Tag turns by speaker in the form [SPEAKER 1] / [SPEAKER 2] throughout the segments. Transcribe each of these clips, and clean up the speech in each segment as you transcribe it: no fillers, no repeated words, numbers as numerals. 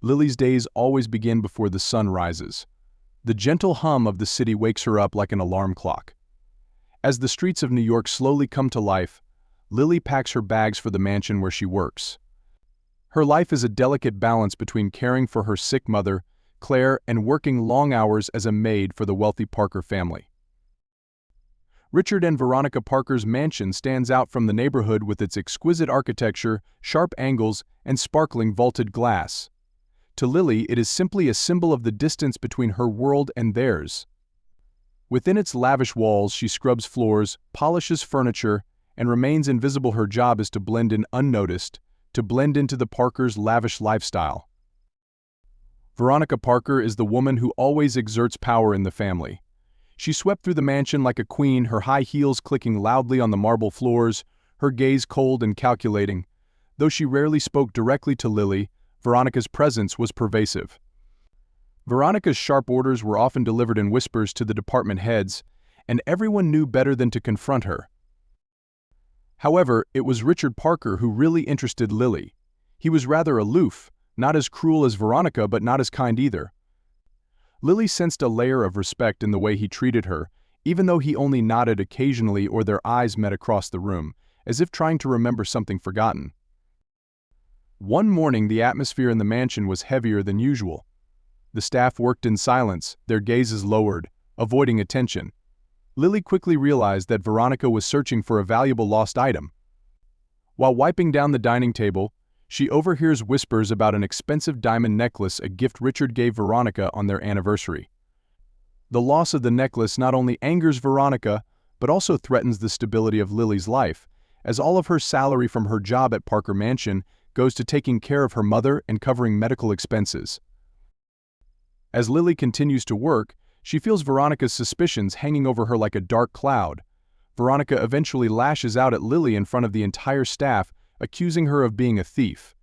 [SPEAKER 1] Lily's days always begin before the sun rises. The gentle hum of the city wakes her up like an alarm clock. As the streets of New York slowly come to life, Lily packs her bags for the mansion where she works. Her life is a delicate balance between caring for her sick mother, Claire, and working long hours as a maid for the wealthy Parker family. Richard and Veronica Parker's mansion stands out from the neighborhood with its exquisite architecture, sharp angles, and sparkling vaulted glass. To Lily, it is simply a symbol of the distance between her world and theirs. Within its lavish walls, she scrubs floors, polishes furniture, and remains invisible. Her job is to blend in unnoticed, to blend into the Parkers' lavish lifestyle. Veronica Parker is the woman who always exerts power in the family. She swept through the mansion like a queen, her high heels clicking loudly on the marble floors, her gaze cold and calculating. Though she rarely spoke directly to Lily, Veronica's presence was pervasive. Veronica's sharp orders were often delivered in whispers to the department heads, and everyone knew better than to confront her. However, it was Richard Parker who really interested Lily. He was rather aloof, not as cruel as Veronica but not as kind either. Lily sensed a layer of respect in the way he treated her, even though he only nodded occasionally or their eyes met across the room, as if trying to remember something forgotten. One morning, the atmosphere in the mansion was heavier than usual. The staff worked in silence, their gazes lowered, avoiding attention. Lily quickly realized that Veronica was searching for a valuable lost item. While wiping down the dining table, she overhears whispers about an expensive diamond necklace, a gift Richard gave Veronica on their anniversary. The loss of the necklace not only angers Veronica, but also threatens the stability of Lily's life, as all of her salary from her job at Parker Mansion goes to taking care of her mother and covering medical expenses. As Lily continues to work, she feels Veronica's suspicions hanging over her like a dark cloud. Veronica eventually lashes out at Lily in front of the entire staff, accusing her of being a thief.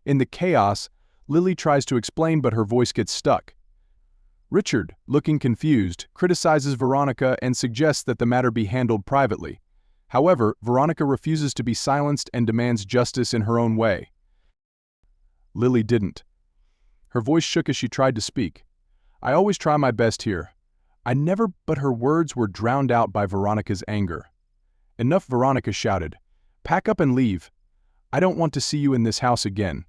[SPEAKER 1] In the chaos, Lily tries to explain but her voice gets stuck. Richard, looking confused, criticizes Veronica and suggests that the matter be handled privately. However, Veronica refuses to be silenced and demands justice in her own way. Lily didn't. Her voice shook as she tried to speak. "I always try my best here. I never," but her words were drowned out by Veronica's anger. "Enough," Veronica shouted. "Pack up and leave. I don't want to see you in this house again."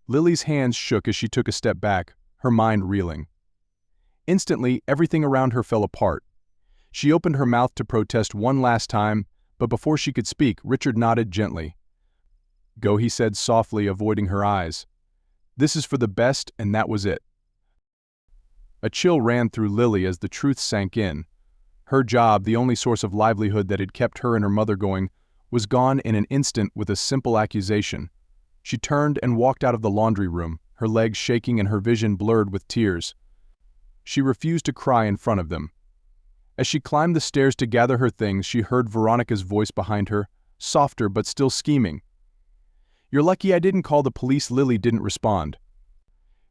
[SPEAKER 1] Lily's hands shook as she took a step back, her mind reeling. Instantly, everything around her fell apart. She opened her mouth to protest one last time, but before she could speak, Richard nodded gently. "Go," he said softly, avoiding her eyes. "This is for the best," and that was it. A chill ran through Lily as the truth sank in. Her job, the only source of livelihood that had kept her and her mother going, was gone in an instant with a simple accusation. She turned and walked out of the laundry room, her legs shaking and her vision blurred with tears. She refused to cry in front of them. As she climbed the stairs to gather her things, she heard Veronica's voice behind her, softer but still scheming. "You're lucky I didn't call the police." Lily didn't respond.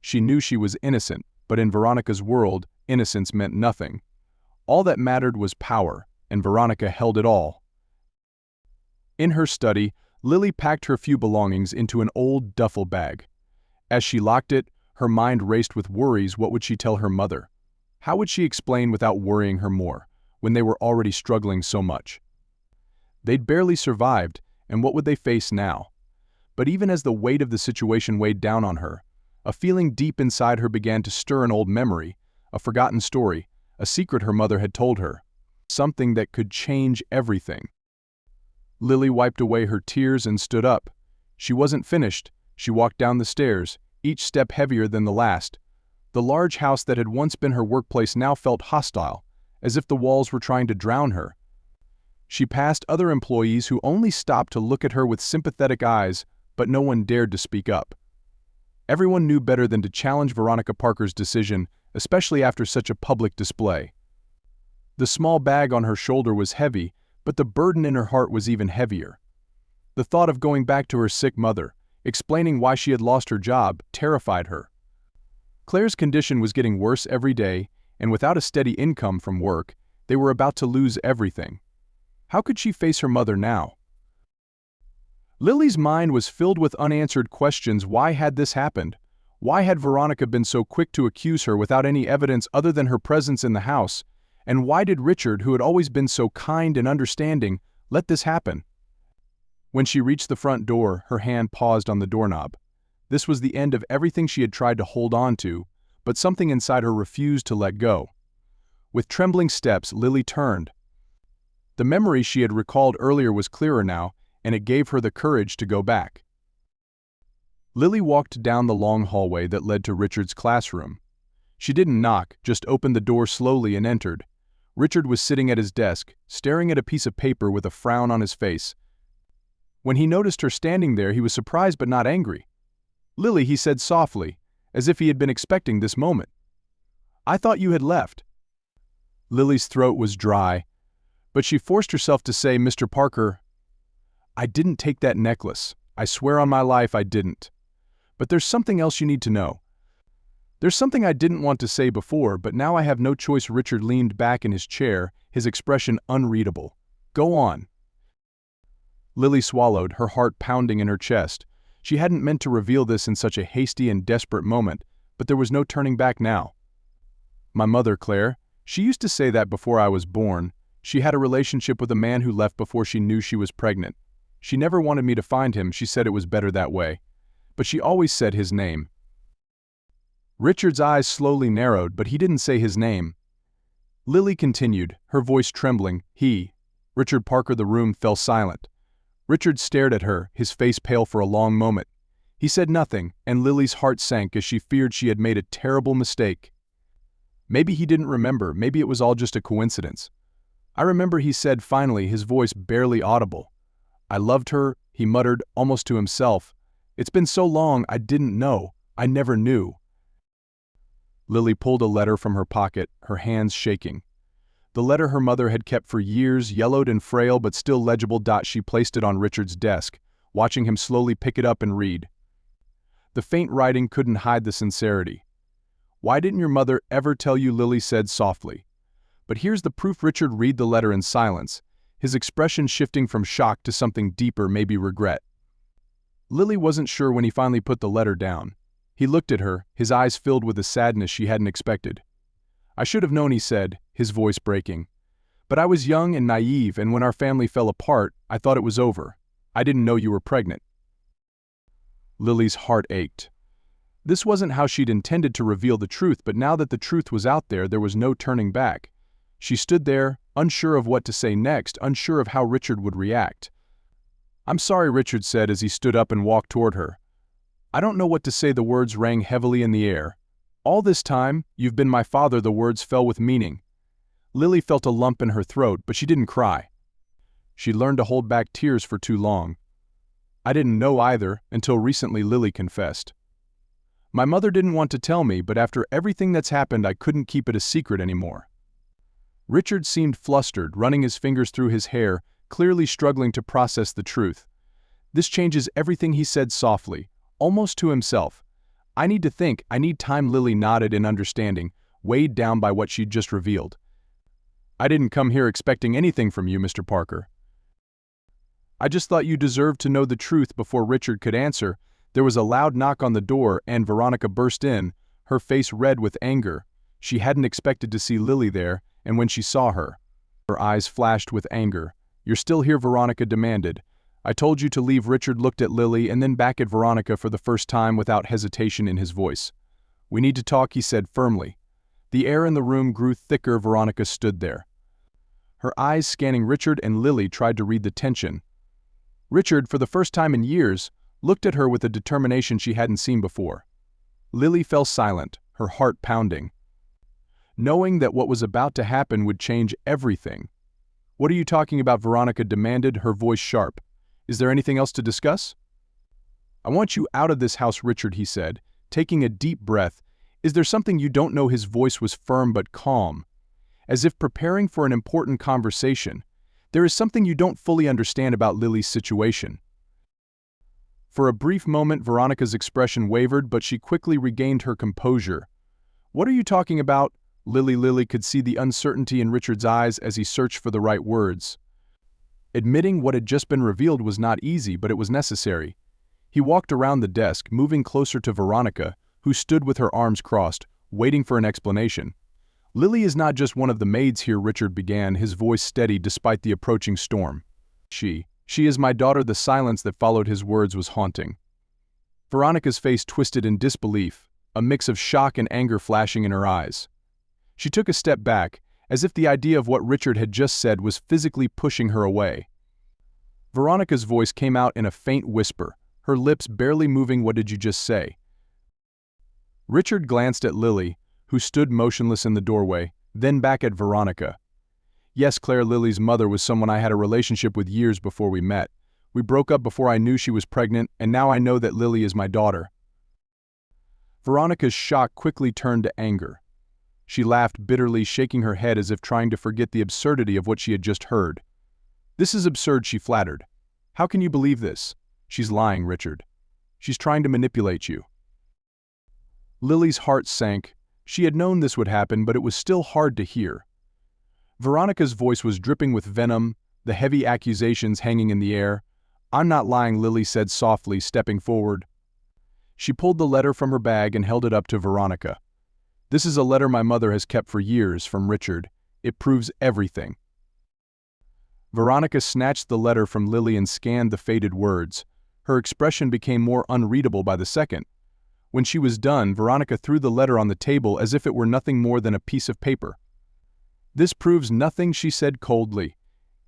[SPEAKER 1] She knew she was innocent, but in Veronica's world, innocence meant nothing. All that mattered was power, and Veronica held it all. In her study, Lily packed her few belongings into an old duffel bag. As she locked it, her mind raced with worries. What would she tell her mother? How would she explain without worrying her more, when they were already struggling so much? They'd barely survived, and what would they face now? But even as the weight of the situation weighed down on her, a feeling deep inside her began to stir, an old memory, a forgotten story, a secret her mother had told her. Something that could change everything. Lily wiped away her tears and stood up. She wasn't finished. She walked down the stairs, each step heavier than the last. The large house that had once been her workplace now felt hostile, as if the walls were trying to drown her. She passed other employees who only stopped to look at her with sympathetic eyes, but no one dared to speak up. Everyone knew better than to challenge Veronica Parker's decision, especially after such a public display. The small bag on her shoulder was heavy, but the burden in her heart was even heavier. The thought of going back to her sick mother, explaining why she had lost her job, terrified her. Claire's condition was getting worse every day, and without a steady income from work, they were about to lose everything. How could she face her mother now? Lily's mind was filled with unanswered questions. Why had this happened? Why had Veronica been so quick to accuse her without any evidence other than her presence in the house? And why did Richard, who had always been so kind and understanding, let this happen? When she reached the front door, her hand paused on the doorknob. This was the end of everything she had tried to hold on to, but something inside her refused to let go. With trembling steps, Lily turned. The memory she had recalled earlier was clearer now, and it gave her the courage to go back. Lily walked down the long hallway that led to Richard's classroom. She didn't knock, just opened the door slowly and entered. Richard was sitting at his desk, staring at a piece of paper with a frown on his face. When he noticed her standing there, he was surprised but not angry. "Lily," he said softly, as if he had been expecting this moment. "I thought you had left." Lily's throat was dry, but she forced herself to say, "Mr. Parker, I didn't take that necklace. I swear on my life I didn't. But there's something else you need to know. There's something I didn't want to say before, but now I have no choice." Richard leaned back in his chair, his expression unreadable. "Go on." Lily swallowed, her heart pounding in her chest. She hadn't meant to reveal this in such a hasty and desperate moment, but there was no turning back now. "My mother, Claire, she used to say that before I was born. She had a relationship with a man who left before she knew she was pregnant. She never wanted me to find him. She said it was better that way. But she always said his name." Richard's eyes slowly narrowed, but he didn't say his name. Lily continued, her voice trembling. Richard Parker." The room fell silent. Richard stared at her, his face pale for a long moment. He said nothing, and Lily's heart sank as she feared she had made a terrible mistake. Maybe he didn't remember, maybe it was all just a coincidence. "I remember," he said finally, his voice barely audible. "I loved her," he muttered, almost to himself. "It's been so long, I didn't know. I never knew." Lily pulled a letter from her pocket, her hands shaking. The letter her mother had kept for years, yellowed and frail but still legible. She placed it on Richard's desk, watching him slowly pick it up and read. The faint writing couldn't hide the sincerity. "Why didn't your mother ever tell you?" Lily said softly. "But here's the proof." Richard read the letter in silence, his expression shifting from shock to something deeper, maybe regret. Lily wasn't sure when he finally put the letter down. He looked at her, his eyes filled with a sadness she hadn't expected. "I should have known," he said, his voice breaking. "But I was young and naive, and when our family fell apart, I thought it was over. I didn't know you were pregnant." Lily's heart ached. This wasn't how she'd intended to reveal the truth, but now that the truth was out there, there was no turning back. She stood there, unsure of what to say next, unsure of how Richard would react. "I'm sorry," Richard said as he stood up and walked toward her. "I don't know what to say." The words rang heavily in the air. "All this time, you've been my father." The words fell with meaning. Lily felt a lump in her throat, but she didn't cry. She'd learned to hold back tears for too long. "I didn't know either, until recently," Lily confessed. "My mother didn't want to tell me, but after everything that's happened, I couldn't keep it a secret anymore." Richard seemed flustered, running his fingers through his hair, clearly struggling to process the truth. "This changes everything," he said softly, almost to himself. "I need to think, I need time." Lily nodded in understanding, weighed down by what she'd just revealed. "I didn't come here expecting anything from you, Mr. Parker. I just thought you deserved to know the truth." Before Richard could answer, there was a loud knock on the door, and Veronica burst in, her face red with anger. She hadn't expected to see Lily there, and when she saw her, her eyes flashed with anger. "You're still here?" Veronica demanded. "I told you to leave." Richard looked at Lily and then back at Veronica for the first time without hesitation in his voice. "We need to talk," he said firmly. The air in the room grew thicker. Veronica stood there, her eyes scanning Richard, and Lily tried to read the tension. Richard, for the first time in years, looked at her with a determination she hadn't seen before. Lily fell silent, her heart pounding, knowing that what was about to happen would change everything. "What are you talking about?" Veronica demanded, her voice sharp. "Is there anything else to discuss?" "I want you out of this house, Richard," he said, taking a deep breath. "Is there something you don't know?" His voice was firm but calm, as if preparing for an important conversation. "There is something you don't fully understand about Lily's situation." For a brief moment, Veronica's expression wavered, but she quickly regained her composure. "What are you talking about?" Lily could see the uncertainty in Richard's eyes as he searched for the right words. Admitting what had just been revealed was not easy, but it was necessary. He walked around the desk, moving closer to Veronica, who stood with her arms crossed, waiting for an explanation. "Lily is not just one of the maids here," Richard began, his voice steady despite the approaching storm. She is my daughter." The silence that followed his words was haunting. Veronica's face twisted in disbelief, a mix of shock and anger flashing in her eyes. She took a step back, as if the idea of what Richard had just said was physically pushing her away. Veronica's voice came out in a faint whisper, her lips barely moving. "What did you just say?" Richard glanced at Lily, who stood motionless in the doorway, then back at Veronica. "Yes, Claire, Lily's mother was someone I had a relationship with years before we met. We broke up before I knew she was pregnant, and now I know that Lily is my daughter." Veronica's shock quickly turned to anger. She laughed bitterly, shaking her head as if trying to forget the absurdity of what she had just heard. "This is absurd," she flattered. "How can you believe this? She's lying, Richard. She's trying to manipulate you." Lily's heart sank. She had known this would happen, but it was still hard to hear. Veronica's voice was dripping with venom, the heavy accusations hanging in the air. "I'm not lying," Lily said softly, stepping forward. She pulled the letter from her bag and held it up to Veronica. "This is a letter my mother has kept for years, from Richard. It proves everything." Veronica snatched the letter from Lily and scanned the faded words. Her expression became more unreadable by the second. When she was done, Veronica threw the letter on the table as if it were nothing more than a piece of paper. "This proves nothing," she said coldly.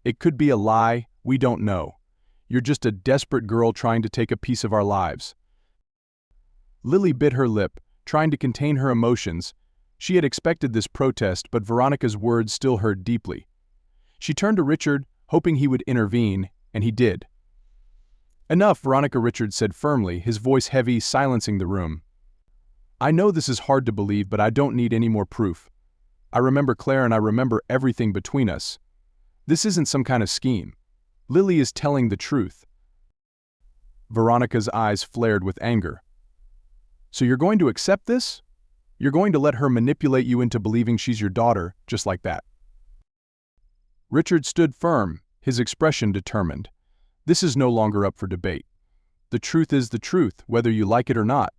[SPEAKER 1] "It could be a lie, we don't know. You're just a desperate girl trying to take a piece of our lives." Lily bit her lip, trying to contain her emotions. She had expected this protest, but Veronica's words still hurt deeply. She turned to Richard, hoping he would intervene, and he did. "Enough, Veronica," Richard said firmly, his voice heavy, silencing the room. "I know this is hard to believe, but I don't need any more proof. I remember Claire and I remember everything between us. This isn't some kind of scheme. Lily is telling the truth." Veronica's eyes flared with anger. "So you're going to accept this? You're going to let her manipulate you into believing she's your daughter, just like that?" Richard stood firm, his expression determined. "This is no longer up for debate. The truth is the truth, whether you like it or not."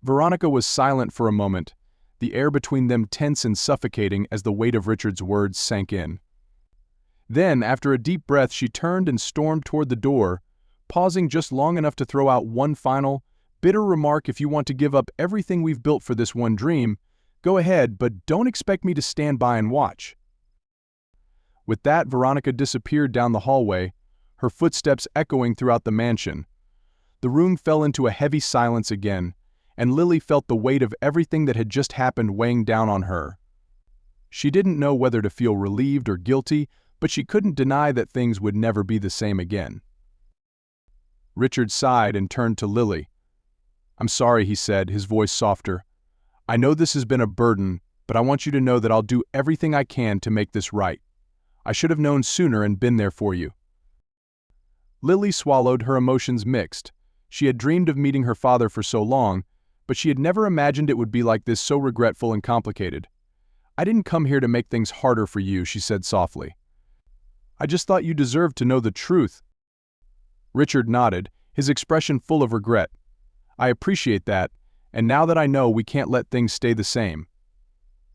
[SPEAKER 1] Veronica was silent for a moment, the air between them tense and suffocating as the weight of Richard's words sank in. Then, after a deep breath, she turned and stormed toward the door, pausing just long enough to throw out one final, bitter remark. "If you want to give up everything we've built for this one dream, go ahead, but don't expect me to stand by and watch." With that, Veronica disappeared down the hallway, her footsteps echoing throughout the mansion. The room fell into a heavy silence again, and Lily felt the weight of everything that had just happened weighing down on her. She didn't know whether to feel relieved or guilty, but she couldn't deny that things would never be the same again. Richard sighed and turned to Lily. "I'm sorry," he said, his voice softer. "I know this has been a burden, but I want you to know that I'll do everything I can to make this right. I should have known sooner and been there for you." Lily swallowed, her emotions mixed. She had dreamed of meeting her father for so long, but she had never imagined it would be like this, so regretful and complicated. "I didn't come here to make things harder for you," she said softly. "I just thought you deserved to know the truth." Richard nodded, his expression full of regret. "I appreciate that, and now that I know, we can't let things stay the same.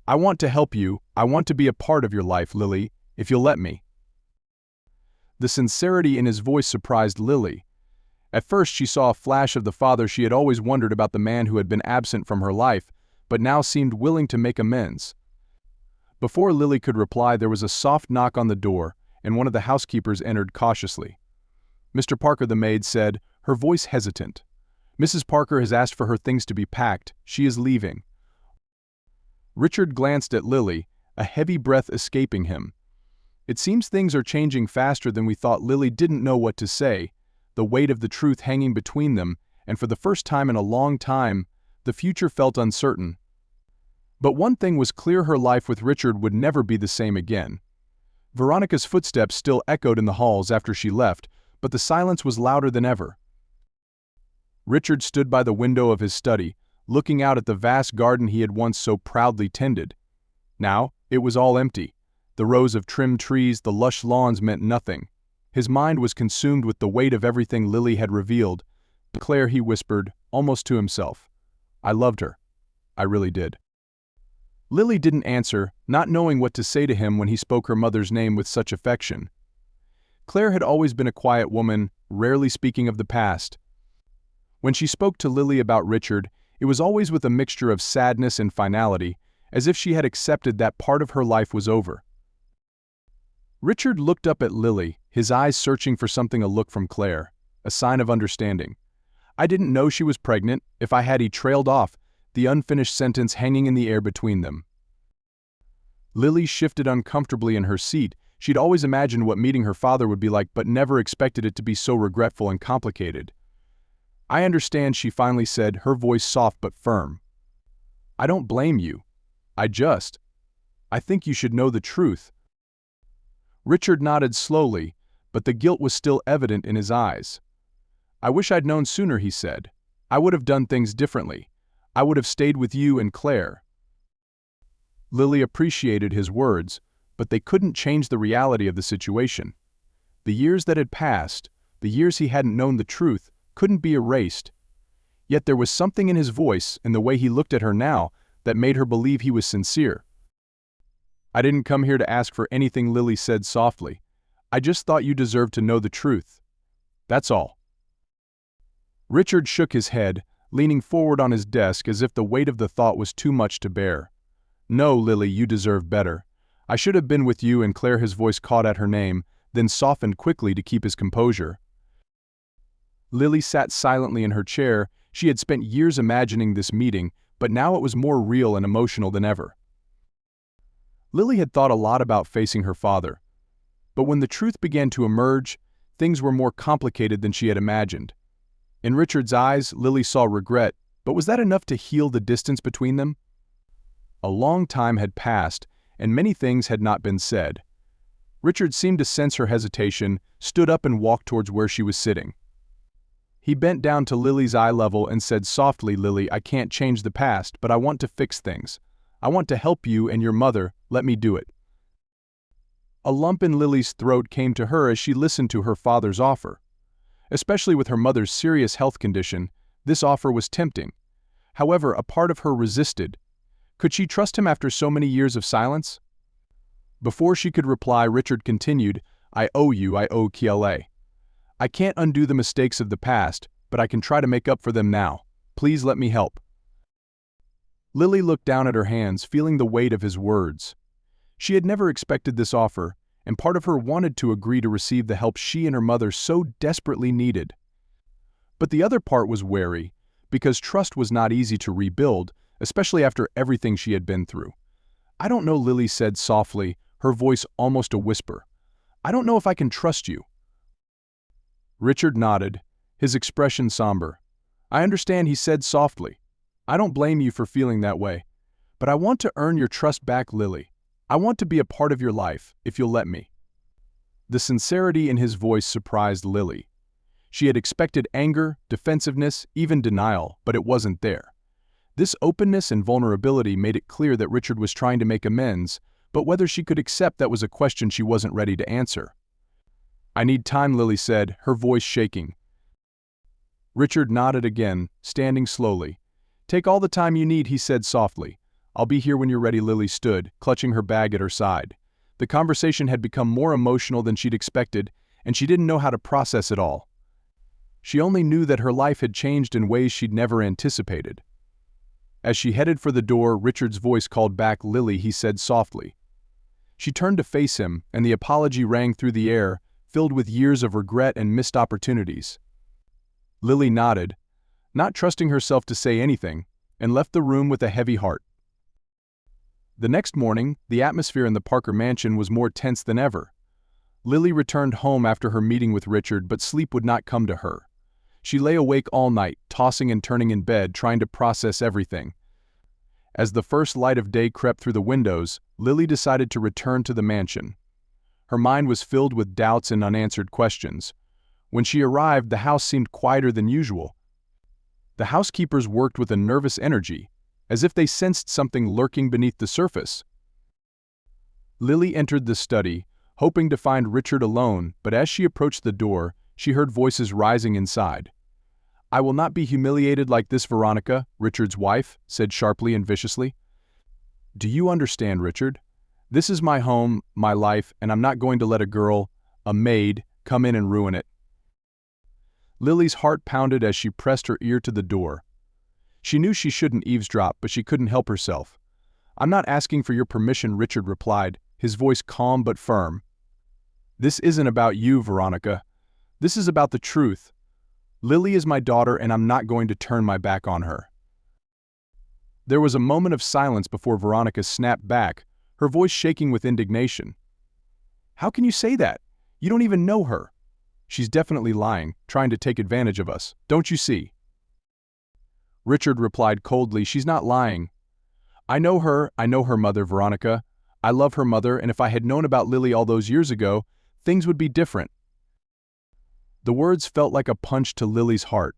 [SPEAKER 1] I want to help you, I want to be a part of your life, Lily, if you'll let me." The sincerity in his voice surprised Lily. At first she saw a flash of the father she had always wondered about, the man who had been absent from her life, but now seemed willing to make amends. Before Lily could reply, there was a soft knock on the door, and one of the housekeepers entered cautiously. "Mr. Parker," the maid said, her voice hesitant. "Mrs. Parker has asked for her things to be packed. She is leaving." Richard glanced at Lily, a heavy breath escaping him. "It seems things are changing faster than we thought." Lily didn't know what to say, the weight of the truth hanging between them, and for the first time in a long time, the future felt uncertain. But one thing was clear: her life with Richard would never be the same again. Veronica's footsteps still echoed in the halls after she left, but the silence was louder than ever. Richard stood by the window of his study, looking out at the vast garden he had once so proudly tended. Now, it was all empty. The rows of trimmed trees, the lush lawns meant nothing. His mind was consumed with the weight of everything Lily had revealed. "Claire," he whispered, almost to himself. I loved her. I really did. Lily didn't answer, not knowing what to say to him when he spoke her mother's name with such affection. Claire had always been a quiet woman, rarely speaking of the past. When she spoke to Lily about Richard, it was always with a mixture of sadness and finality, as if she had accepted that part of her life was over. Richard looked up at Lily, his eyes searching for something, a look from Claire, a sign of understanding. I didn't know she was pregnant. If I had, he trailed off, the unfinished sentence hanging in the air between them. Lily shifted uncomfortably in her seat. She'd always imagined what meeting her father would be like, but never expected it to be so regretful and complicated. I understand, she finally said, her voice soft but firm. I don't blame you. I think you should know the truth. Richard nodded slowly, but the guilt was still evident in his eyes. I wish I'd known sooner, he said. I would have done things differently. I would have stayed with you and Claire. Lily appreciated his words, but they couldn't change the reality of the situation. The years that had passed, the years he hadn't known the truth, couldn't be erased. Yet there was something in his voice and the way he looked at her now that made her believe he was sincere. I didn't come here to ask for anything, Lily said softly. I just thought you deserved to know the truth. That's all. Richard shook his head, leaning forward on his desk as if the weight of the thought was too much to bear. No, Lily, you deserve better. I should have been with you and Claire. His voice caught at her name, then softened quickly to keep his composure. Lily sat silently in her chair. She had spent years imagining this meeting, but now it was more real and emotional than ever. Lily had thought a lot about facing her father. But when the truth began to emerge, things were more complicated than she had imagined. In Richard's eyes, Lily saw regret, but was that enough to heal the distance between them? A long time had passed, and many things had not been said. Richard seemed to sense her hesitation, stood up and walked towards where she was sitting. He bent down to Lily's eye level and said softly, Lily, I can't change the past, but I want to fix things. I want to help you and your mother. Let me do it. A lump in Lily's throat came to her as she listened to her father's offer. Especially with her mother's serious health condition, this offer was tempting. However, a part of her resisted. Could she trust him after so many years of silence? Before she could reply, Richard continued, I owe Kla. I can't undo the mistakes of the past, but I can try to make up for them now. Please let me help. Lily looked down at her hands, feeling the weight of his words. She had never expected this offer, and part of her wanted to agree to receive the help she and her mother so desperately needed. But the other part was wary, because trust was not easy to rebuild, especially after everything she had been through. I don't know, Lily said softly, her voice almost a whisper. I don't know if I can trust you. Richard nodded, his expression somber. I understand, he said softly. I don't blame you for feeling that way. But I want to earn your trust back, Lily. I want to be a part of your life, if you'll let me. The sincerity in his voice surprised Lily. She had expected anger, defensiveness, even denial, but it wasn't there. This openness and vulnerability made it clear that Richard was trying to make amends, but whether she could accept that was a question she wasn't ready to answer. I need time, Lily said, her voice shaking. Richard nodded again, standing slowly. Take all the time you need, he said softly. I'll be here when you're ready. Lily stood, clutching her bag at her side. The conversation had become more emotional than she'd expected, and she didn't know how to process it all. She only knew that her life had changed in ways she'd never anticipated. As she headed for the door, Richard's voice called back, Lily, he said softly. She turned to face him, and the apology rang through the air, filled with years of regret and missed opportunities. Lily nodded, not trusting herself to say anything, and left the room with a heavy heart. The next morning, the atmosphere in the Parker mansion was more tense than ever. Lily returned home after her meeting with Richard, but sleep would not come to her. She lay awake all night, tossing and turning in bed, trying to process everything. As the first light of day crept through the windows, Lily decided to return to the mansion. Her mind was filled with doubts and unanswered questions. When she arrived, the house seemed quieter than usual. The housekeepers worked with a nervous energy, as if they sensed something lurking beneath the surface. Lily entered the study, hoping to find Richard alone, but as she approached the door, she heard voices rising inside. "I will not be humiliated like this, Veronica," Richard's wife said sharply and viciously. "Do you understand, Richard? This is my home, my life, and I'm not going to let a girl, a maid, come in and ruin it." Lily's heart pounded as she pressed her ear to the door. She knew she shouldn't eavesdrop, but she couldn't help herself. "I'm not asking for your permission," Richard replied, his voice calm but firm. "This isn't about you, Veronica. This is about the truth. Lily is my daughter, and I'm not going to turn my back on her." There was a moment of silence before Veronica snapped back, her voice shaking with indignation. "How can you say that? You don't even know her. She's definitely lying, trying to take advantage of us, don't you see?" Richard replied coldly, "She's not lying. I know her mother, Veronica. I love her mother, and if I had known about Lily all those years ago, things would be different." The words felt like a punch to Lily's heart.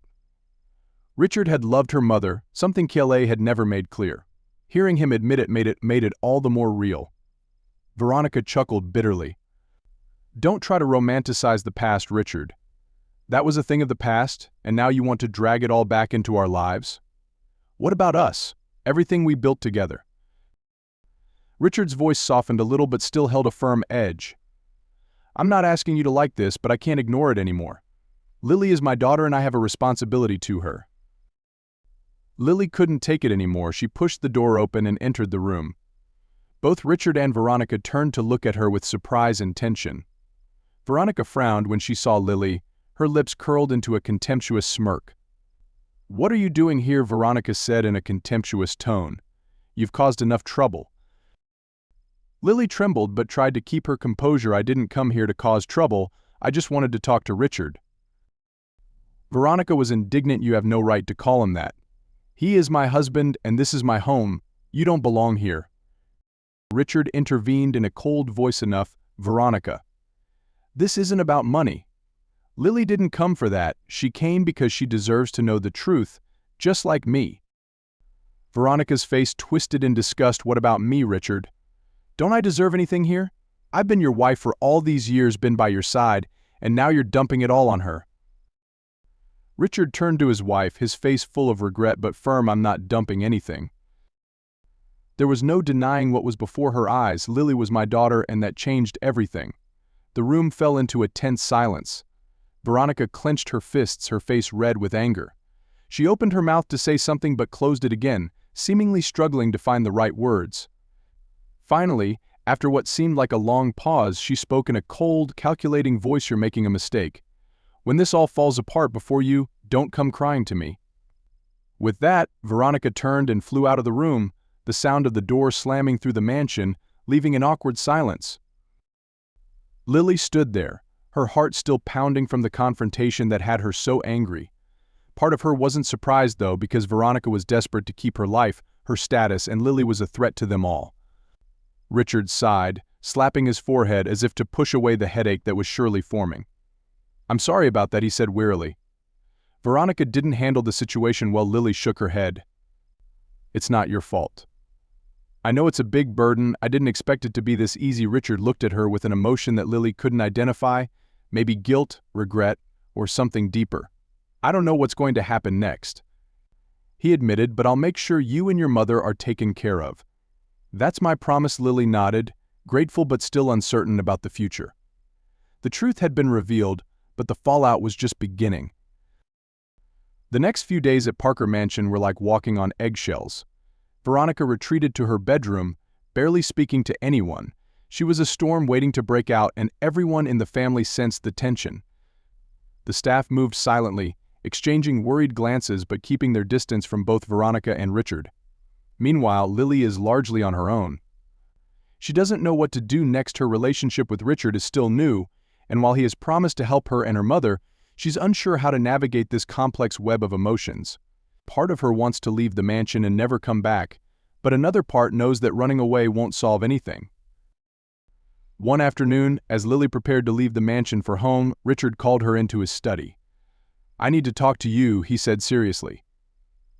[SPEAKER 1] Richard had loved her mother, something Kelly had never made clear. Hearing him admit it made it all the more real. Veronica chuckled bitterly. "Don't try to romanticize the past, Richard. That was a thing of the past, and now you want to drag it all back into our lives? What about us? Everything we built together?" Richard's voice softened a little but still held a firm edge. "I'm not asking you to like this, but I can't ignore it anymore. Lily is my daughter and I have a responsibility to her." Lily couldn't take it anymore. She pushed the door open and entered the room. Both Richard and Veronica turned to look at her with surprise and tension. Veronica frowned when she saw Lily, her lips curled into a contemptuous smirk. "What are you doing here?" Veronica said in a contemptuous tone. "You've caused enough trouble." Lily trembled but tried to keep her composure. "I didn't come here to cause trouble, I just wanted to talk to Richard." Veronica was indignant. "You have no right to call him that. He is my husband and this is my home. You don't belong here." Richard intervened in a cold voice. "Enough, Veronica. This isn't about money. Lily didn't come for that, she came because she deserves to know the truth, just like me." Veronica's face twisted in disgust. "What about me, Richard? Don't I deserve anything here? I've been your wife for all these years, been by your side, and now you're dumping it all on her." Richard turned to his wife, his face full of regret but firm. "I'm not dumping anything." There was no denying what was before her eyes. Lily was my daughter, and that changed everything. The room fell into a tense silence. Veronica clenched her fists, her face red with anger. She opened her mouth to say something but closed it again, seemingly struggling to find the right words. Finally, after what seemed like a long pause, she spoke in a cold, calculating voice. "You're making a mistake. When this all falls apart before you, don't come crying to me." With that, Veronica turned and flew out of the room, the sound of the door slamming through the mansion, leaving an awkward silence. Lily stood there, her heart still pounding from the confrontation that had her so angry. Part of her wasn't surprised, though, because Veronica was desperate to keep her life, her status, and Lily was a threat to them all. Richard sighed, slapping his forehead as if to push away the headache that was surely forming. "I'm sorry about that," he said wearily. Veronica didn't handle the situation well. Lily shook her head. "It's not your fault. I know it's a big burden. I didn't expect it to be this easy." Richard looked at her with an emotion that Lily couldn't identify, maybe guilt, regret, or something deeper. "I don't know what's going to happen next," he admitted, "but I'll make sure you and your mother are taken care of." "That's my promise." Lily nodded, grateful but still uncertain about the future. The truth had been revealed, but the fallout was just beginning. The next few days at Parker Mansion were like walking on eggshells. Veronica retreated to her bedroom, barely speaking to anyone. She was a storm waiting to break out, and everyone in the family sensed the tension. The staff moved silently, exchanging worried glances but keeping their distance from both Veronica and Richard. Meanwhile, Lily is largely on her own. She doesn't know what to do next. Her relationship with Richard is still new, and while he has promised to help her and her mother, she's unsure how to navigate this complex web of emotions. Part of her wants to leave the mansion and never come back, but another part knows that running away won't solve anything. One afternoon, as Lily prepared to leave the mansion for home, Richard called her into his study. "I need to talk to you," he said seriously.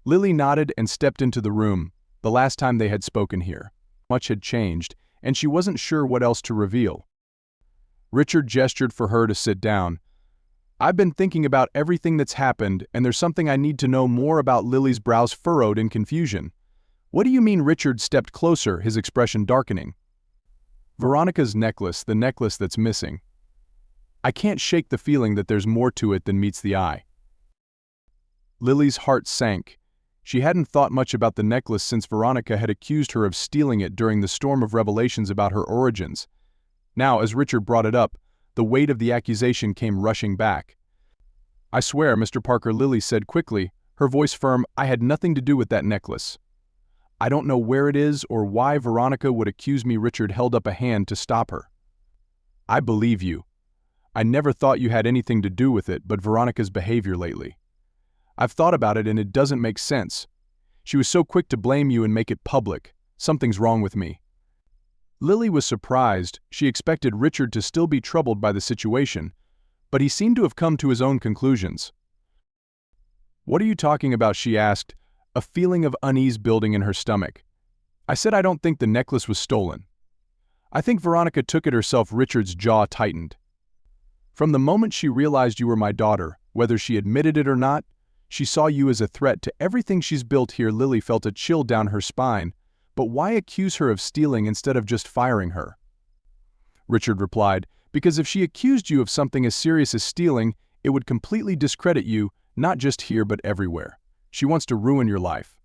[SPEAKER 1] Lily nodded and stepped into the room. The last time they had spoken here, much had changed, and she wasn't sure what else to reveal. Richard gestured for her to sit down. I've been thinking about everything that's happened, and there's something I need to know more about. Lily's brows furrowed in confusion. What do you mean? Richard stepped closer, his expression darkening. Veronica's necklace, the necklace that's missing. I can't shake the feeling that there's more to it than meets the eye. Lily's heart sank. She hadn't thought much about the necklace since Veronica had accused her of stealing it during the storm of revelations about her origins. Now, as Richard brought it up, the weight of the accusation came rushing back. I swear, Mr. Parker, Lily said quickly, her voice firm, I had nothing to do with that necklace. I don't know where it is or why Veronica would accuse me. Richard held up a hand to stop her. I believe you. I never thought you had anything to do with it, but Veronica's behavior lately. I've thought about it and it doesn't make sense. She was so quick to blame you and make it public. Something's wrong with me. Lily was surprised. She expected Richard to still be troubled by the situation, but he seemed to have come to his own conclusions. What are you talking about? She asked, a feeling of unease building in her stomach. I said I don't think the necklace was stolen. I think Veronica took it herself. Richard's jaw tightened. From the moment she realized you were my daughter, whether she admitted it or not, she saw you as a threat to everything she's built here. Lily felt a chill down her spine. But why accuse her of stealing instead of just firing her? Richard replied, because if she accused you of something as serious as stealing, it would completely discredit you, not just here but everywhere. She wants to ruin your life.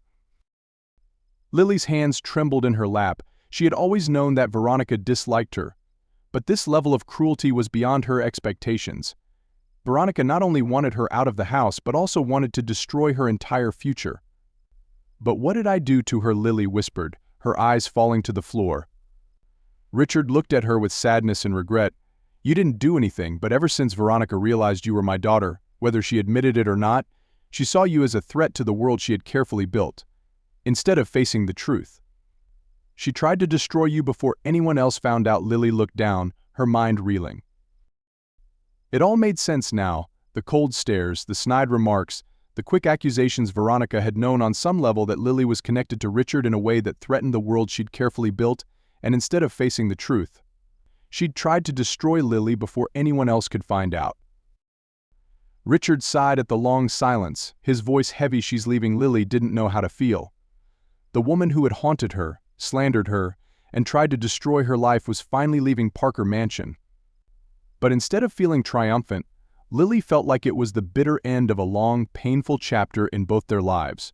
[SPEAKER 1] Lily's hands trembled in her lap. She had always known that Veronica disliked her, but this level of cruelty was beyond her expectations. Veronica not only wanted her out of the house but also wanted to destroy her entire future. But what did I do to her? Lily whispered, her eyes falling to the floor. Richard looked at her with sadness and regret. You didn't do anything, but ever since Veronica realized you were my daughter, whether she admitted it or not, she saw you as a threat to the world she had carefully built. Instead of facing the truth, she tried to destroy you before anyone else found out. Lily looked down, her mind reeling. It all made sense now, the cold stares, the snide remarks, the quick accusations. Veronica had known on some level that Lily was connected to Richard in a way that threatened the world she'd carefully built, and instead of facing the truth, she'd tried to destroy Lily before anyone else could find out. Richard sighed at the long silence, his voice heavy. She's leaving. Lily didn't know how to feel. The woman who had haunted her, slandered her, and tried to destroy her life was finally leaving Parker Mansion. But instead of feeling triumphant, Lily felt like it was the bitter end of a long, painful chapter in both their lives.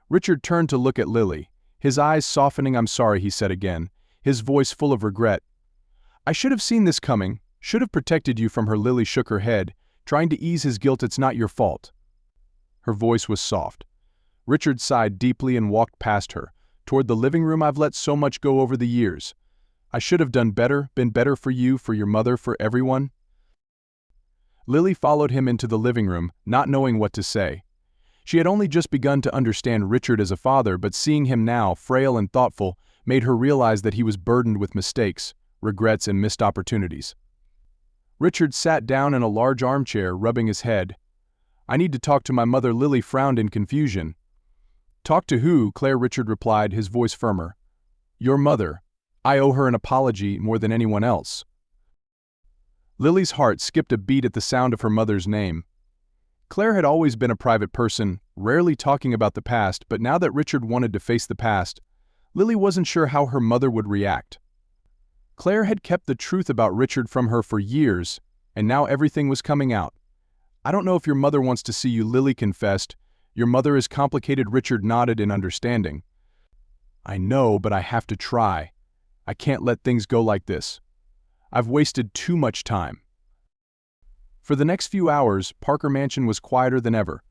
[SPEAKER 1] Richard turned to look at Lily, his eyes softening. I'm sorry, he said again, his voice full of regret. I should have seen this coming, should have protected you from her. Lily shook her head, trying to ease his guilt. It's not your fault. Her voice was soft. Richard sighed deeply and walked past her, toward the living room. I've let so much go over the years. I should have done better, been better for you, for your mother, for everyone. Lily followed him into the living room, not knowing what to say. She had only just begun to understand Richard as a father, but seeing him now, frail and thoughtful, made her realize that he was burdened with mistakes, regrets, and missed opportunities. Richard sat down in a large armchair, rubbing his head. I need to talk to my mother. Lily frowned in confusion. Talk to who? Claire. Richard replied, his voice firmer. Your mother. I owe her an apology more than anyone else. Lily's heart skipped a beat at the sound of her mother's name. Claire had always been a private person, rarely talking about the past, but now that Richard wanted to face the past, Lily wasn't sure how her mother would react. Claire had kept the truth about Richard from her for years, and now everything was coming out. I don't know if your mother wants to see you, Lily confessed. Your mother is complicated. Richard nodded in understanding. I know, but I have to try. I can't let things go like this. I've wasted too much time. For the next few hours, Parker Mansion was quieter than ever.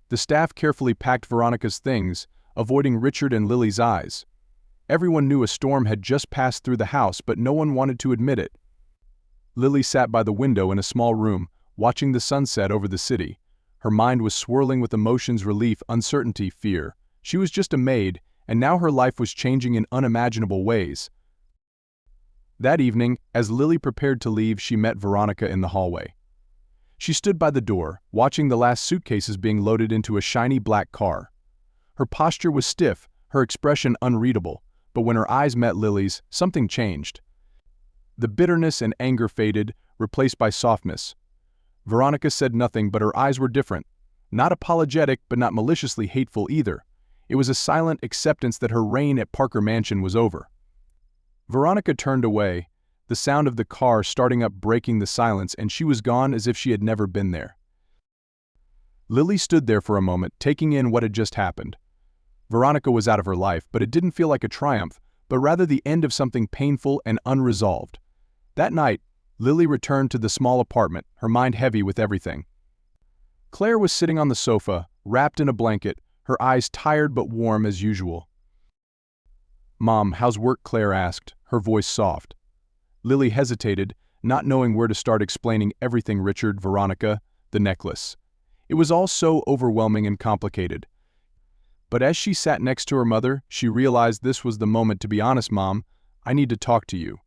[SPEAKER 1] The staff carefully packed Veronica's things, avoiding Richard and Lily's eyes. Everyone knew a storm had just passed through the house, but no one wanted to admit it. Lily sat by the window in a small room, watching the sunset over the city. Her mind was swirling with emotions: relief, uncertainty, fear. She was just a maid, and now her life was changing in unimaginable ways. That evening, as Lily prepared to leave, she met Veronica in the hallway. She stood by the door, watching the last suitcases being loaded into a shiny black car. Her posture was stiff, her expression unreadable, but when her eyes met Lily's, something changed. The bitterness and anger faded, replaced by softness. Veronica said nothing, but her eyes were different. Not apologetic, but not maliciously hateful either. It was a silent acceptance that her reign at Parker Mansion was over. Veronica turned away, the sound of the car starting up breaking the silence, and she was gone as if she had never been there. Lily stood there for a moment, taking in what had just happened. Veronica was out of her life, but it didn't feel like a triumph, but rather the end of something painful and unresolved. That night, Lily returned to the small apartment, her mind heavy with everything. Claire was sitting on the sofa, wrapped in a blanket, her eyes tired but warm as usual. "Mom, how's work?" Claire asked, her voice soft. Lily hesitated, not knowing where to start explaining everything. Richard, Veronica, the necklace. It was all so overwhelming and complicated. But as she sat next to her mother, she realized this was the moment to be honest. "Mom, I need to talk to you."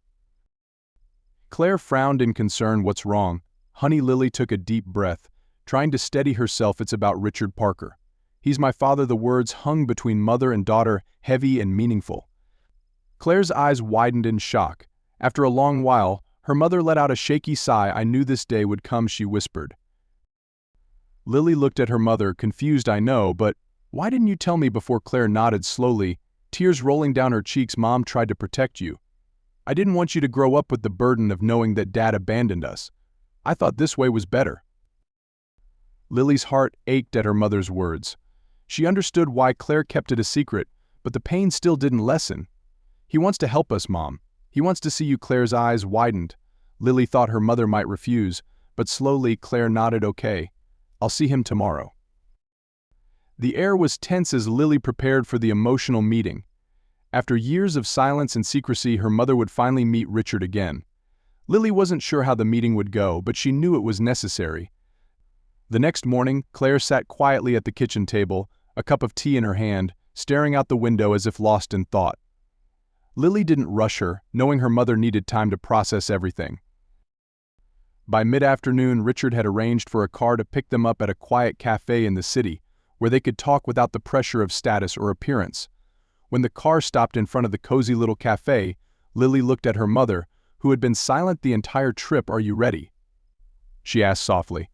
[SPEAKER 1] Claire frowned in concern. "What's wrong?" "Honey," Lily took a deep breath, trying to steady herself. "It's about Richard Parker. He's my father." The words hung between mother and daughter, heavy and meaningful. Claire's eyes widened in shock. After a long while, her mother let out a shaky sigh. "I knew this day would come," she whispered. Lily looked at her mother, confused. "I know, but why didn't you tell me before?" Claire nodded slowly, tears rolling down her cheeks. "Mom tried to protect you. I didn't want you to grow up with the burden of knowing that Dad abandoned us. I thought this way was better." Lily's heart ached at her mother's words. She understood why Claire kept it a secret, but the pain still didn't lessen. "He wants to help us, Mom. He wants to see you." Claire's eyes widened. Lily thought her mother might refuse, but slowly Claire nodded. "Okay, I'll see him tomorrow." The air was tense as Lily prepared for the emotional meeting. After years of silence and secrecy, her mother would finally meet Richard again. Lily wasn't sure how the meeting would go, but she knew it was necessary. The next morning, Claire sat quietly at the kitchen table, a cup of tea in her hand, staring out the window as if lost in thought. Lily didn't rush her, knowing her mother needed time to process everything. By mid-afternoon, Richard had arranged for a car to pick them up at a quiet cafe in the city, where they could talk without the pressure of status or appearance. When the car stopped in front of the cozy little cafe, Lily looked at her mother, who had been silent the entire trip. "Are you ready?" she asked softly.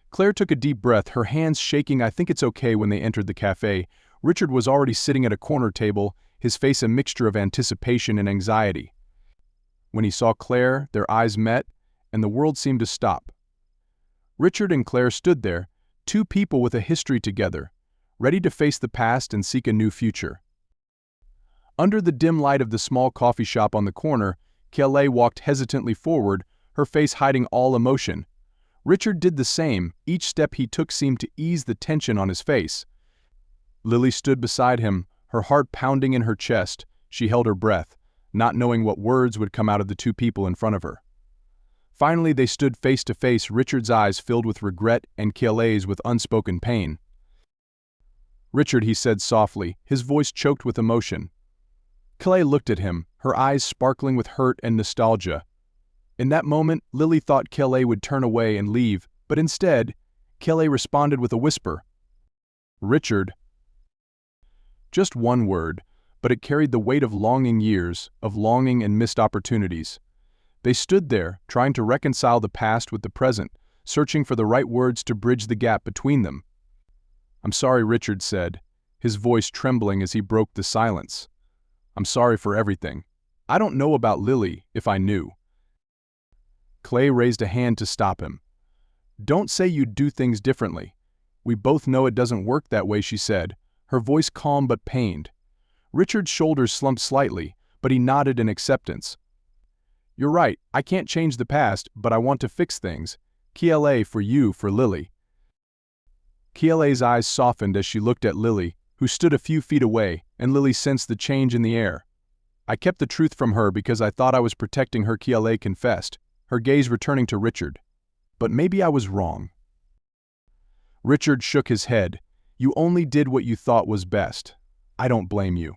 [SPEAKER 1] Claire took a deep breath, her hands shaking. "I think it's okay." When they entered the cafe, Richard was already sitting at a corner table, his face a mixture of anticipation and anxiety. When he saw Claire, their eyes met, and the world seemed to stop. Richard and Claire stood there, two people with a history together, ready to face the past and seek a new future. Under the dim light of the small coffee shop on the corner, Kelly walked hesitantly forward, her face hiding all emotion. Richard did the same. Each step he took seemed to ease the tension on his face. Lily stood beside him, her heart pounding in her chest. She held her breath, not knowing what words would come out of the two people in front of her. Finally, they stood face to face, Richard's eyes filled with regret and Kelly's with unspoken pain. "Richard," he said softly, his voice choked with emotion. Kelly looked at him, her eyes sparkling with hurt and nostalgia. In that moment, Lily thought Kelly would turn away and leave, but instead, Kelly responded with a whisper. "Richard." Just one word, but it carried the weight of longing years, of longing and missed opportunities. They stood there, trying to reconcile the past with the present, searching for the right words to bridge the gap between them. "I'm sorry," Richard said, his voice trembling as he broke the silence. "I'm sorry for everything. I don't know about Lily, if I knew." Clay raised a hand to stop him. "Don't say you'd do things differently. We both know it doesn't work that way," she said, her voice calm but pained. Richard's shoulders slumped slightly, but he nodded in acceptance. "You're right, I can't change the past, but I want to fix things. KLA for you, for Lily." KLA's eyes softened as she looked at Lily, who stood a few feet away, and Lily sensed the change in the air. "I kept the truth from her because I thought I was protecting her," KLA confessed, her gaze returning to Richard. "But maybe I was wrong." Richard shook his head. "You only did what you thought was best. I don't blame you.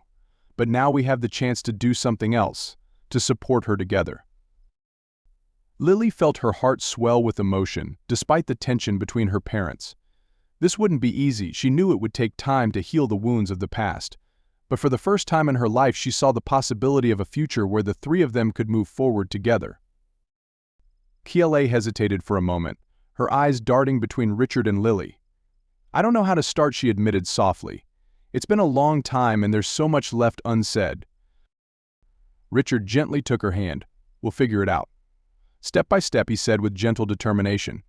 [SPEAKER 1] But now we have the chance to do something else, to support her together." Lily felt her heart swell with emotion, despite the tension between her parents. This wouldn't be easy. She knew it would take time to heal the wounds of the past. But for the first time in her life, she saw the possibility of a future where the three of them could move forward together. Kla hesitated for a moment, her eyes darting between Richard and Lily. "I don't know how to start," she admitted softly. "It's been a long time and there's so much left unsaid." Richard gently took her hand. "We'll figure it out." "Step by step," he said with gentle determination.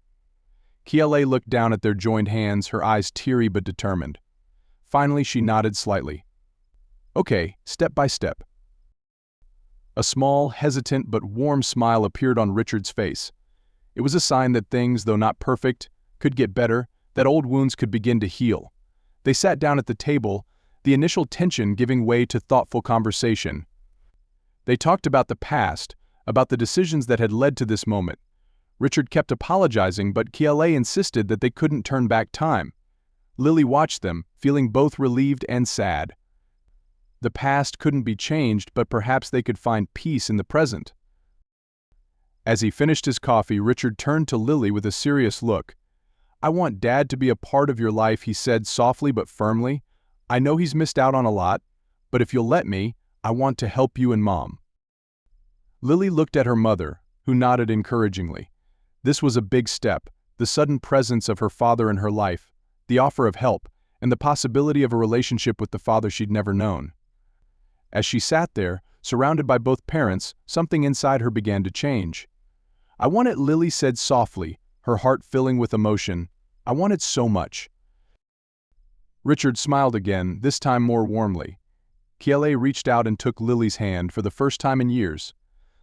[SPEAKER 1] Kla looked down at their joined hands, her eyes teary but determined. Finally, she nodded slightly. "Okay, step by step." A small, hesitant but warm smile appeared on Richard's face. It was a sign that things, though not perfect, could get better, that old wounds could begin to heal. They sat down at the table, the initial tension giving way to thoughtful conversation. They talked about the past, about the decisions that had led to this moment. Richard kept apologizing, but Kla insisted that they couldn't turn back time. Lily watched them, feeling both relieved and sad. The past couldn't be changed, but perhaps they could find peace in the present. As he finished his coffee, Richard turned to Lily with a serious look. "I want Dad to be a part of your life," he said softly but firmly. "I know he's missed out on a lot, but if you'll let me, I want to help you and Mom." Lily looked at her mother, who nodded encouragingly. This was a big step, the sudden presence of her father in her life, the offer of help, and the possibility of a relationship with the father she'd never known. As she sat there, surrounded by both parents, something inside her began to change. "I want it," Lily said softly, her heart filling with emotion. "I want it so much." Richard smiled again, this time more warmly. Kla reached out and took Lily's hand for the first time in years.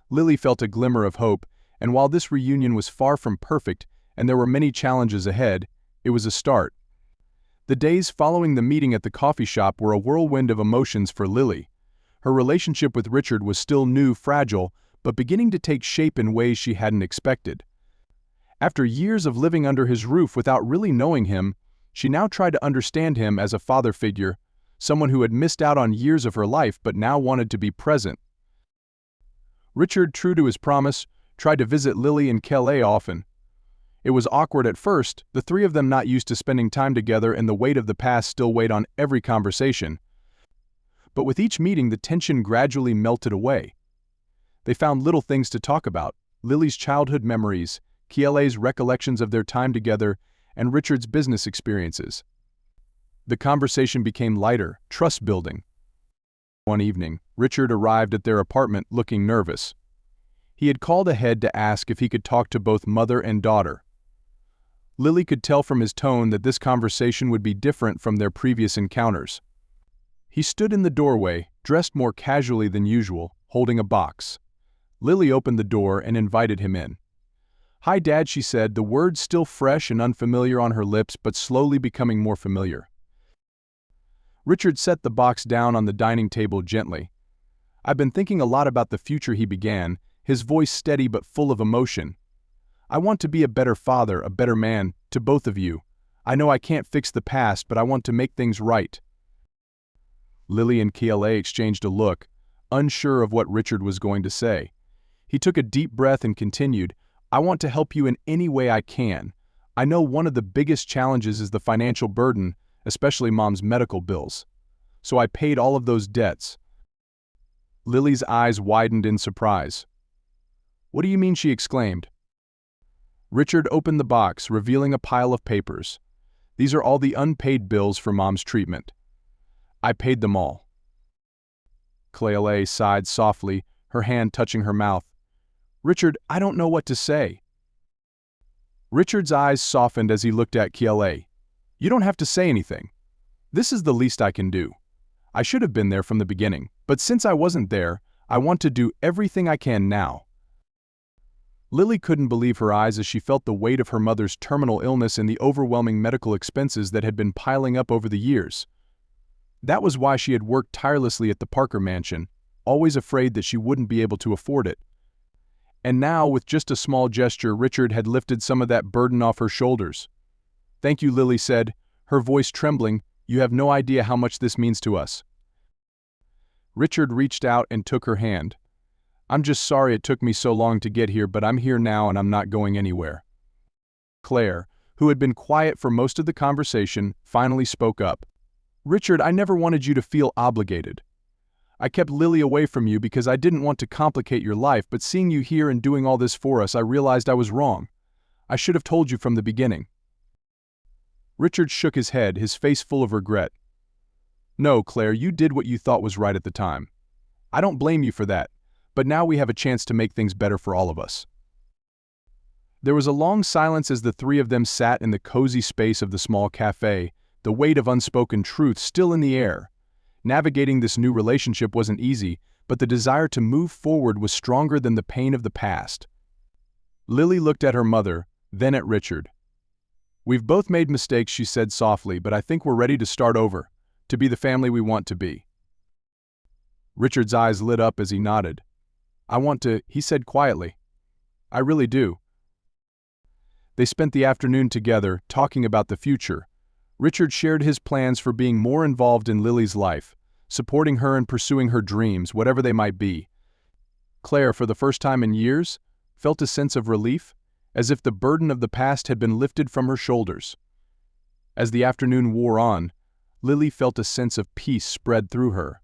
[SPEAKER 1] Lily felt a glimmer of hope, and while this reunion was far from perfect and there were many challenges ahead, it was a start. The days following the meeting at the coffee shop were a whirlwind of emotions for Lily. Her relationship with Richard was still new, fragile, but beginning to take shape in ways she hadn't expected. After years of living under his roof without really knowing him, she now tried to understand him as a father figure, someone who had missed out on years of her life but now wanted to be present. Richard, true to his promise, tried to visit Lily and Kla often. It was awkward at first, the three of them not used to spending time together, and the weight of the past still weighed on every conversation. But with each meeting, the tension gradually melted away. They found little things to talk about: Lily's childhood memories, Kla's recollections of their time together, and Richard's business experiences. The conversation became lighter, trust-building. One evening, Richard arrived at their apartment looking nervous. He had called ahead to ask if he could talk to both mother and daughter. Lily could tell from his tone that this conversation would be different from their previous encounters. He stood in the doorway, dressed more casually than usual, holding a box. Lily opened the door and invited him in. "Hi, Dad," she said, the words still fresh and unfamiliar on her lips but slowly becoming more familiar. Richard set the box down on the dining table gently. "I've been thinking a lot about the future," he began, his voice steady but full of emotion. "I want to be a better father, a better man, to both of you. I know I can't fix the past, but I want to make things right." Lily and Kla exchanged a look, unsure of what Richard was going to say. He took a deep breath and continued, "I want to help you in any way I can. I know one of the biggest challenges is the financial burden, especially Mom's medical bills. So I paid all of those debts." Lily's eyes widened in surprise. "What do you mean?" she exclaimed. Richard opened the box, revealing a pile of papers. "These are all the unpaid bills for Mom's treatment. I paid them all." Kla sighed softly, her hand touching her mouth. "Richard, I don't know what to say." Richard's eyes softened as he looked at Kla. "You don't have to say anything. This is the least I can do. I should have been there from the beginning, but since I wasn't there, I want to do everything I can now." Lily couldn't believe her eyes as she felt the weight of her mother's terminal illness and the overwhelming medical expenses that had been piling up over the years. That was why she had worked tirelessly at the Parker mansion, always afraid that she wouldn't be able to afford it. And now, with just a small gesture, Richard had lifted some of that burden off her shoulders. "Thank you," Lily said, her voice trembling. "You have no idea how much this means to us." Richard reached out and took her hand. "I'm just sorry it took me so long to get here, but I'm here now and I'm not going anywhere." Claire, who had been quiet for most of the conversation, finally spoke up. "Richard, I never wanted you to feel obligated. I kept Lily away from you because I didn't want to complicate your life, but seeing you here and doing all this for us, I realized I was wrong. I should have told you from the beginning." Richard shook his head, his face full of regret. "No, Claire, you did what you thought was right at the time. I don't blame you for that, but now we have a chance to make things better for all of us." There was a long silence as the three of them sat in the cozy space of the small cafe, the weight of unspoken truth still in the air. Navigating this new relationship wasn't easy, but the desire to move forward was stronger than the pain of the past. Lily looked at her mother, then at Richard. "We've both made mistakes," she said softly, "but I think we're ready to start over, to be the family we want to be." Richard's eyes lit up as he nodded. "I want to," he said quietly. "I really do." They spent the afternoon together, talking about the future. Richard shared his plans for being more involved in Lily's life, supporting her and pursuing her dreams, whatever they might be. Claire, for the first time in years, felt a sense of relief, as if the burden of the past had been lifted from her shoulders. As the afternoon wore on, Lily felt a sense of peace spread through her.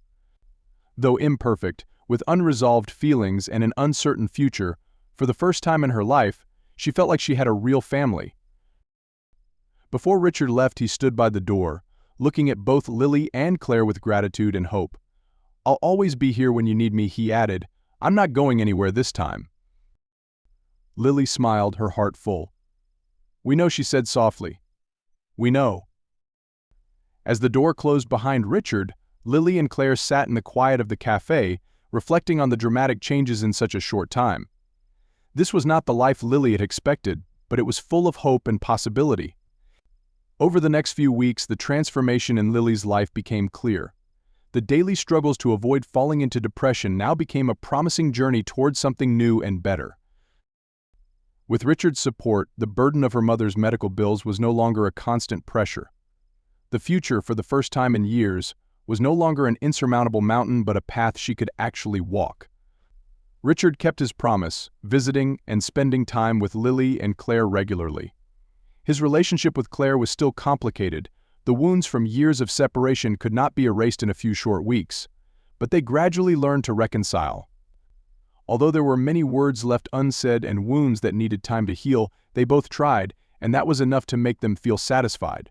[SPEAKER 1] Though imperfect, with unresolved feelings and an uncertain future, for the first time in her life, she felt like she had a real family. Before Richard left, he stood by the door, looking at both Lily and Claire with gratitude and hope. "I'll always be here when you need me," he added. "I'm not going anywhere this time." Lily smiled, her heart full. "We know," she said softly. "We know." As the door closed behind Richard, Lily and Claire sat in the quiet of the cafe, reflecting on the dramatic changes in such a short time. This was not the life Lily had expected, but it was full of hope and possibility. Over the next few weeks, the transformation in Lily's life became clear. The daily struggles to avoid falling into depression now became a promising journey towards something new and better. With Richard's support, the burden of her mother's medical bills was no longer a constant pressure. The future, for the first time in years, was no longer an insurmountable mountain but a path she could actually walk. Richard kept his promise, visiting and spending time with Lily and Claire regularly. His relationship with Claire was still complicated. The wounds from years of separation could not be erased in a few short weeks, but they gradually learned to reconcile. Although there were many words left unsaid and wounds that needed time to heal, they both tried, and that was enough to make them feel satisfied.